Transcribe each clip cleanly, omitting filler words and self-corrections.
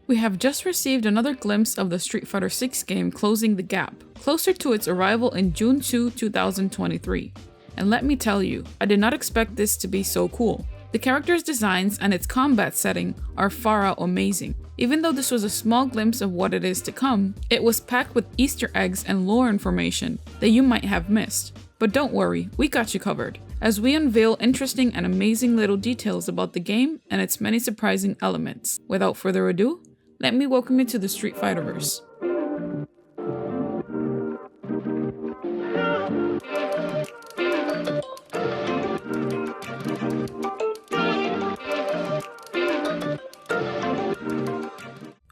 We have just received another glimpse of the Street Fighter 6 game closing the gap, closer to its arrival in June 2, 2023. And let me tell you, I did not expect this to be so cool. The characters' designs and its combat setting are far out amazing. Even though this was a small glimpse of what it is to come, it was packed with Easter eggs and lore information that you might have missed. But don't worry, we got you covered, as we unveil interesting and amazing little details about the game and its many surprising elements. Without further ado, let me welcome you to the Street Fighterverse.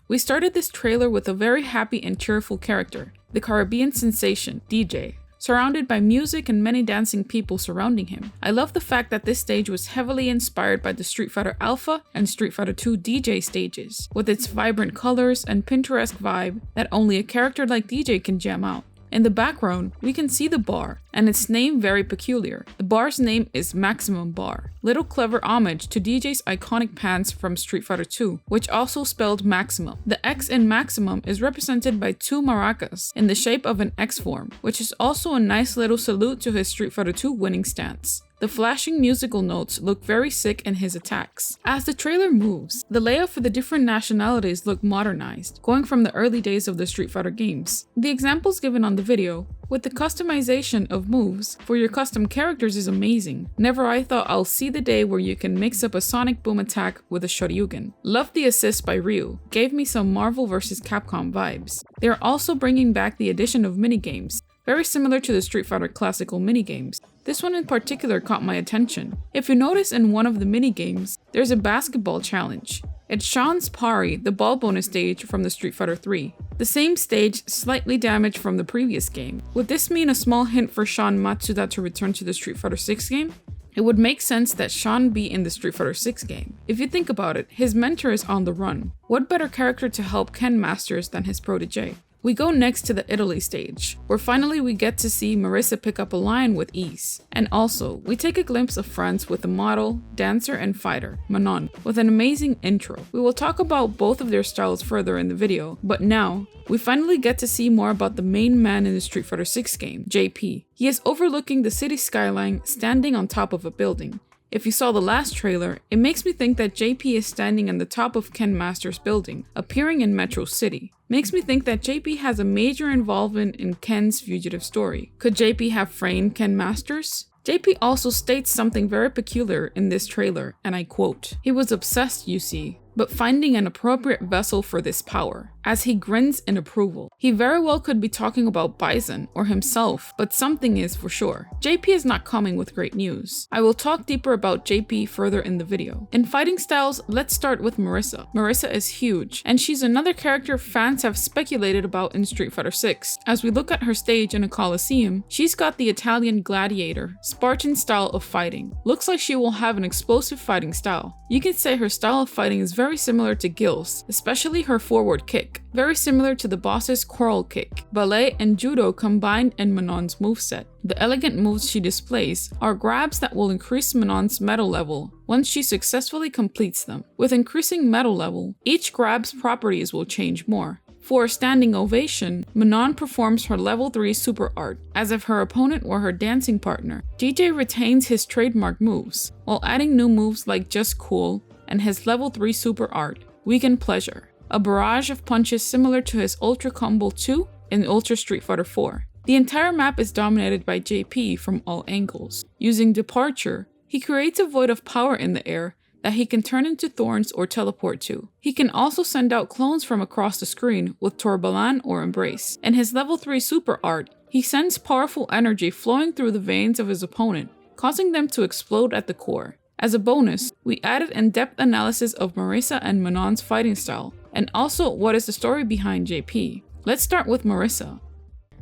We started this trailer with a very happy and cheerful character, the Caribbean sensation, DJ, surrounded by music and many dancing people surrounding him. I love the fact that this stage was heavily inspired by the Street Fighter Alpha and Street Fighter 2 DJ stages, with its vibrant colors and Pinterest vibe that only a character like DJ can jam out. In the background, we can see the bar, and its name very peculiar. The bar's name is Maximum Bar, little clever homage to DJ's iconic pants from Street Fighter 2, which also spelled Maximum. The X in Maximum is represented by two maracas in the shape of an X form, which is also a nice little salute to his Street Fighter 2 winning stance. The flashing musical notes look very sick in his attacks. As the trailer moves, the layout for the different nationalities look modernized, going from the early days of the Street Fighter games. The examples given on the video, with the customization of moves for your custom characters, is amazing. Never I thought I'll see the day where you can mix up a sonic boom attack with a Shoryuken. Loved the assist by Ryu, gave me some Marvel vs. Capcom vibes. They are also bringing back the addition of minigames, very similar to the Street Fighter classical minigames. This one in particular caught my attention. If you notice in one of the minigames, there's a basketball challenge. It's Sean's Parry, the ball bonus stage from the Street Fighter 3. The same stage, slightly damaged from the previous game. Would this mean a small hint for Sean Matsuda to return to the Street Fighter 6 game? It would make sense that Sean be in the Street Fighter 6 game. If you think about it, his mentor is on the run. What better character to help Ken Masters than his protege? We go next to the Italy stage, where finally we get to see Marisa pick up a line with ease. And also, we take a glimpse of France with the model, dancer, and fighter, Manon, with an amazing intro. We will talk about both of their styles further in the video, but now, we finally get to see more about the main man in the Street Fighter 6 game, JP. He is overlooking the city skyline, standing on top of a building. If you saw the last trailer, it makes me think that JP is standing on the top of Ken Masters' building, appearing in Metro City. Makes me think that JP has a major involvement in Ken's fugitive story. Could JP have framed Ken Masters? JP also states something very peculiar in this trailer, and I quote, "He was obsessed, you see, but finding an appropriate vessel for this power," as he grins in approval. He very well could be talking about Bison or himself, but something is for sure. JP is not coming with great news. I will talk deeper about JP further in the video. In fighting styles, let's start with Marisa. Marisa is huge, and she's another character fans have speculated about in Street Fighter 6. As we look at her stage in a Coliseum, she's got the Italian gladiator, Spartan style of fighting. Looks like she will have an explosive fighting style. You can say her style of fighting is very similar to Gil's, especially her forward kick, very similar to the boss's coral kick, ballet and judo combined in Manon's moveset. The elegant moves she displays are grabs that will increase Manon's metal level once she successfully completes them. With increasing metal level, each grab's properties will change more. For a standing ovation, Manon performs her level 3 super art, as if her opponent were her dancing partner. DJ retains his trademark moves, while adding new moves like Just Cool and his level 3 super art, Weekend Pleasure, a barrage of punches similar to his Ultra Combo 2 in Ultra Street Fighter 4. The entire map is dominated by JP from all angles. Using Departure, he creates a void of power in the air that he can turn into thorns or teleport to. He can also send out clones from across the screen with Torbalan or Embrace. In his level 3 super art, he sends powerful energy flowing through the veins of his opponent, causing them to explode at the core. As a bonus, we added in-depth analysis of Marisa and Manon's fighting style, and also what is the story behind JP. Let's start with Marisa.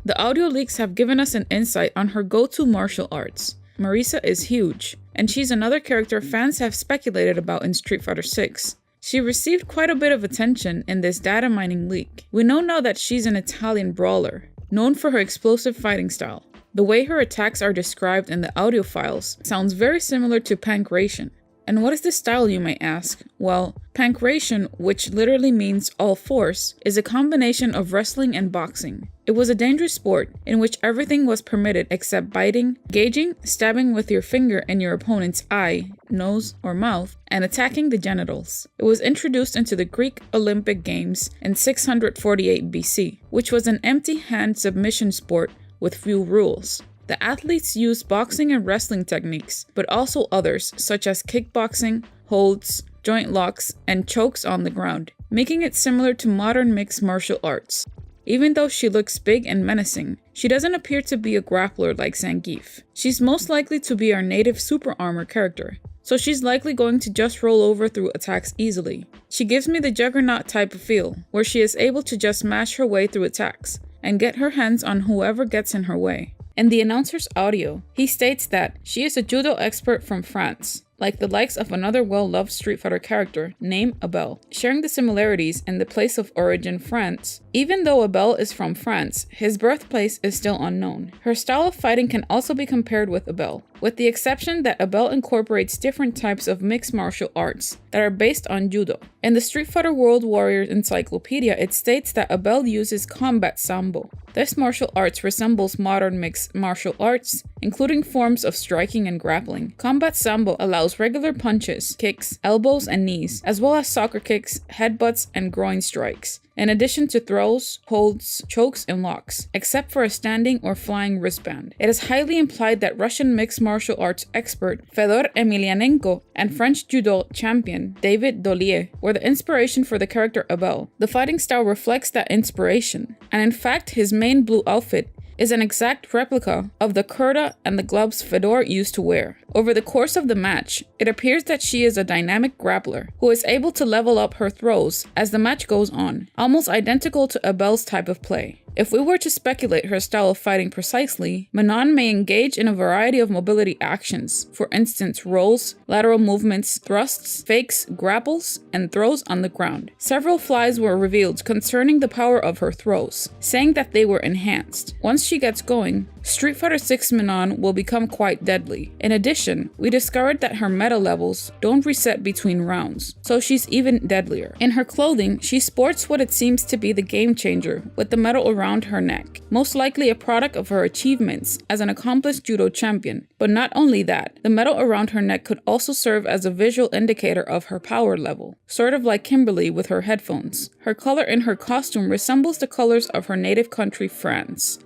The audio leaks have given us an insight on her go-to martial arts. Marisa is huge, and she's another character fans have speculated about in Street Fighter 6. She received quite a bit of attention in this data mining leak. We know now that she's an Italian brawler, known for her explosive fighting style. The way her attacks are described in the audio files sounds very similar to Pancration. And what is this style, you may ask? Well, pankration, which literally means all force, is a combination of wrestling and boxing. It was a dangerous sport in which everything was permitted except biting, gauging, stabbing with your finger in your opponent's eye, nose, or mouth, and attacking the genitals. It was introduced into the Greek Olympic Games in 648 BC, which was an empty-hand submission sport with few rules. The athletes used boxing and wrestling techniques, but also others such as kickboxing, holds, joint locks, and chokes on the ground, making it similar to modern mixed martial arts. Even though she looks big and menacing, she doesn't appear to be a grappler like Zangief. She's most likely to be our native super armor character, so she's likely going to just roll over through attacks easily. She gives me the Juggernaut type of feel, where she is able to just smash her way through attacks and get her hands on whoever gets in her way. In the announcer's audio, he states that she is a judo expert from France, like the likes of another well-loved Street Fighter character named Abel, sharing the similarities in the place of origin France. Even though Abel is from France, his birthplace is still unknown. Her style of fighting can also be compared with Abel, with the exception that Abel incorporates different types of mixed martial arts that are based on judo. In the Street Fighter World Warriors Encyclopedia, it states that Abel uses combat sambo. This martial arts resembles modern mixed martial arts, including forms of striking and grappling. Combat sambo allows regular punches, kicks, elbows, and knees, as well as soccer kicks, headbutts, and groin strikes, in addition to throws, holds, chokes, and locks, except for a standing or flying wristband. It is highly implied that Russian mixed martial arts expert Fedor Emelianenko and French judo champion David Dollier were the inspiration for the character Abel. The fighting style reflects that inspiration, and in fact his main blue outfit is an exact replica of the kurta and the gloves Fedor used to wear. Over the course of the match, it appears that she is a dynamic grappler who is able to level up her throws as the match goes on, almost identical to Abel's type of play. If we were to speculate her style of fighting precisely, Manon may engage in a variety of mobility actions, for instance rolls, lateral movements, thrusts, fakes, grapples, and throws on the ground. Several flies were revealed concerning the power of her throws, saying that they were enhanced. Once she gets going, Street Fighter 6 Manon will become quite deadly. In addition, we discovered that her meta levels don't reset between rounds, so she's even deadlier. In her clothing, she sports what it seems to be the game changer with the medal around her neck, most likely a product of her achievements as an accomplished judo champion. But not only that, the medal around her neck could also serve as a visual indicator of her power level, sort of like Kimberly with her headphones. Her color in her costume resembles the colors of her native country, France.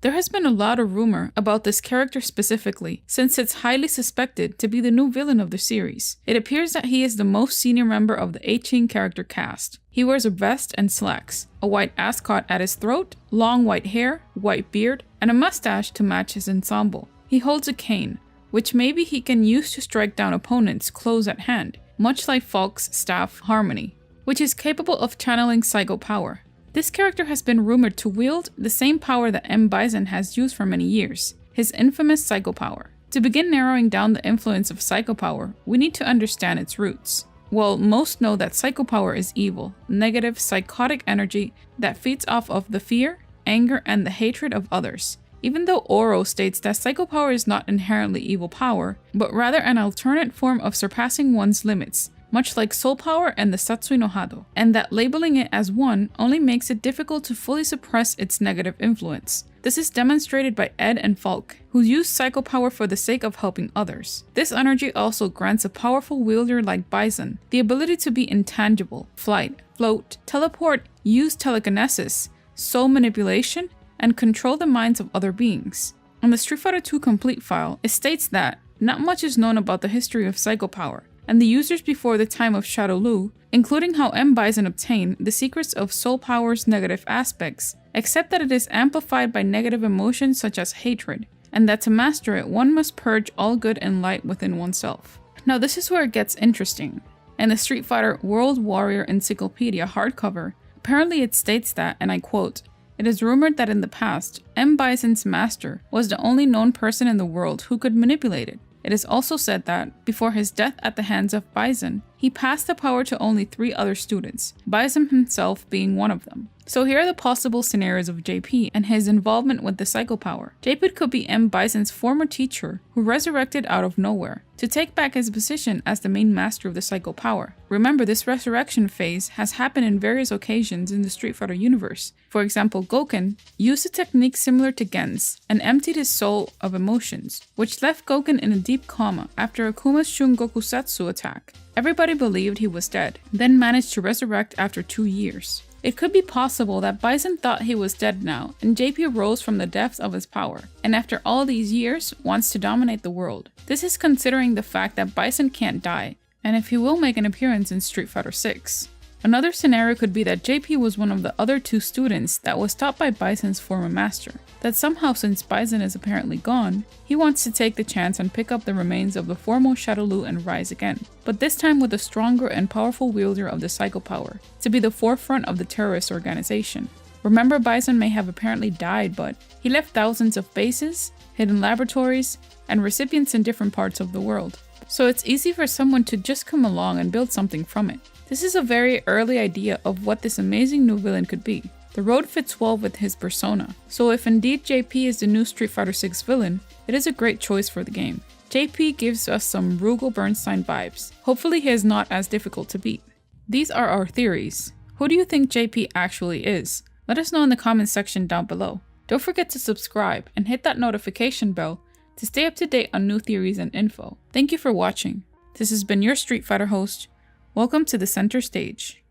There has been a lot of rumor about this character specifically, since it's highly suspected to be the new villain of the series. It appears that he is the most senior member of the 18 character cast. He wears a vest and slacks, a white ascot at his throat, long white hair, white beard, and a mustache to match his ensemble. He holds a cane, which maybe he can use to strike down opponents close at hand, much like Falk's staff Harmony, which is capable of channeling psycho power. This character has been rumored to wield the same power that M. Bison has used for many years, his infamous psycho power. To begin narrowing down the influence of psycho power, we need to understand its roots. Well, most know that psycho power is evil, negative, psychotic energy that feeds off of the fear, anger, and the hatred of others. Even though Oro states that psycho power is not inherently evil power, but rather an alternate form of surpassing one's limits, much like soul power and the Satsui no Hado, and that labeling it as one only makes it difficult to fully suppress its negative influence. This is demonstrated by Ed and Falk, who use psycho power for the sake of helping others. This energy also grants a powerful wielder like Bison the ability to be intangible, flight, float, teleport, use telekinesis, soul manipulation, and control the minds of other beings. On the Street Fighter II complete file, it states that not much is known about the history of psycho power, and the users before the time of Shadow Lu, including how M. Bison obtained the secrets of soul power's negative aspects, except that it is amplified by negative emotions such as hatred, and that to master it one must purge all good and light within oneself. Now this is where it gets interesting. In the Street Fighter World Warrior Encyclopedia hardcover, apparently it states that, and I quote, "It is rumored that in the past, M. Bison's master was the only known person in the world who could manipulate it. It is also said that, before his death at the hands of Bison, he passed the power to only 3 other students, Bison himself being one of them. So here are the possible scenarios of JP and his involvement with the Psycho Power. JP could be M. Bison's former teacher who resurrected out of nowhere to take back his position as the main master of the Psycho Power. Remember, this resurrection phase has happened in various occasions in the Street Fighter universe. For example, Gouken used a technique similar to Gen's and emptied his soul of emotions, which left Gouken in a deep coma after Akuma's Shungokusatsu attack. Everybody believed he was dead, then managed to resurrect after 2 years. It could be possible that Bison thought he was dead now, and JP rose from the depths of his power, and after all these years, wants to dominate the world. This is considering the fact that Bison can't die, and if he will make an appearance in Street Fighter 6. Another scenario could be that JP was one of the other 2 students that was taught by Bison's former master. That somehow, since Bison is apparently gone, he wants to take the chance and pick up the remains of the foremost Shadowloo and rise again. But this time with a stronger and powerful wielder of the Psycho Power, to be the forefront of the terrorist organization. Remember, Bison may have apparently died, but he left thousands of bases, hidden laboratories, and recipients in different parts of the world. So it's easy for someone to just come along and build something from it. This is a very early idea of what this amazing new villain could be. The road fits well with his persona, so if indeed JP is the new Street Fighter 6 villain, it is a great choice for the game. JP gives us some Rugal Bernstein vibes. Hopefully he is not as difficult to beat. These are our theories. Who do you think JP actually is? Let us know in the comments section down below. Don't forget to subscribe and hit that notification bell to stay up to date on new theories and info. Thank you for watching. This has been your Street Fighter host. Welcome to the center stage.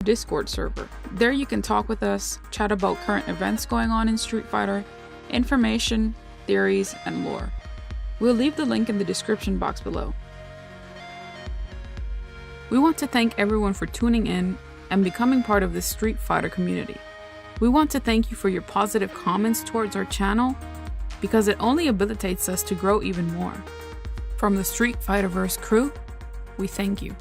Discord server. There you can talk with us, chat about current events going on in Street Fighter, information, theories, and lore. We'll leave the link in the description box below. We want to thank everyone for tuning in and becoming part of this Street Fighter community. We want to thank you for your positive comments towards our channel because it only habilitates us to grow even more. From the Street Fighterverse crew, we thank you.